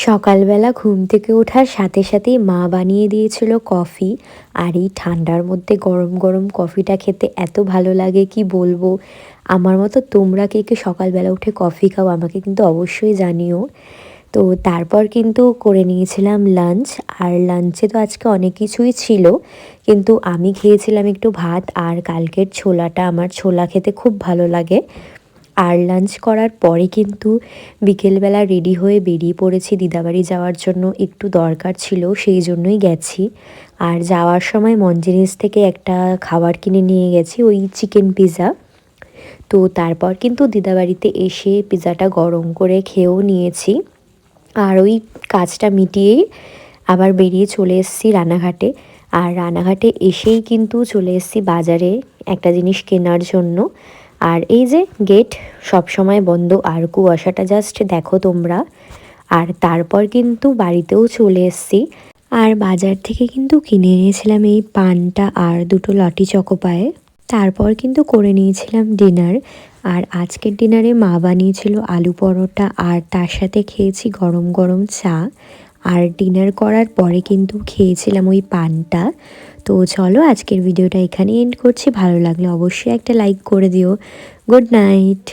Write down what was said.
সকালবেলা ঘুম থেকে ওঠার সাথে সাথেই মা বানিয়ে দিয়েছিল কফি। আর এই ঠান্ডার মধ্যে গরম গরম কফিটা খেতে এত ভালো লাগে কি বলবো। আমার মতো তোমরা কে কে সকালবেলা উঠে কফি খাও আমাকে কিন্তু অবশ্যই জানিও। তো তারপর কিন্তু করে নিয়েছিলাম লাঞ্চ। আর লাঞ্চে তো আজকে অনেক কিছুই ছিল, কিন্তু আমি খেয়েছিলাম একটু ভাত আর কালকের ছোলাটা, আমার ছোলা খেতে খুব ভালো লাগে। আর লাঞ্চ করার পরে কিন্তু বিকেলবেলা রেডি হয়ে বেরিয়ে পড়েছি দিদাবাড়ি যাওয়ার জন্য, একটু দরকার ছিল সেই জন্যই গেছি। আর যাওয়ার সময় মঞ্জিনিস থেকে একটা খাবার কিনে নিয়ে গেছি, ওই চিকেন পিৎজা। তো তারপর কিন্তু দিদাবাড়িতে এসে পিৎজাটা গরম করে খেয়েও নিয়েছি। আর ওই কাজটা মিটিয়েই আবার বেরিয়ে চলে এসেছি রানাঘাটে। আর রানাঘাটে এসেই কিন্তু চলে এসেছি বাজারে একটা জিনিস কেনার জন্য। আর এই যে গেট সব সময় বন্ধ, আর কুয়াশাটা জাস্ট দেখো তোমরা। আর তারপর কিন্তু বাড়িতেও চলে এসেছি। আর বাজার থেকে কিন্তু কিনে এনেছিলাম এই পানটা আর দুটো লটি চকোপায়ে। তারপর কিন্তু করে নিয়েছিলাম ডিনার। আর আজকের ডিনারে মা বানিয়েছিল আলু পরোটা, আর তার সাথে খেয়েছি গরম গরম চা। আর ডিনার করার পরে কিন্তু খেয়েছিলাম ওই পানটা। তো চলো আজকের ভিডিওটা এখানেই এন্ড করছি। ভালো লাগলে অবশ্যই একটা লাইক করে দিও। Good night.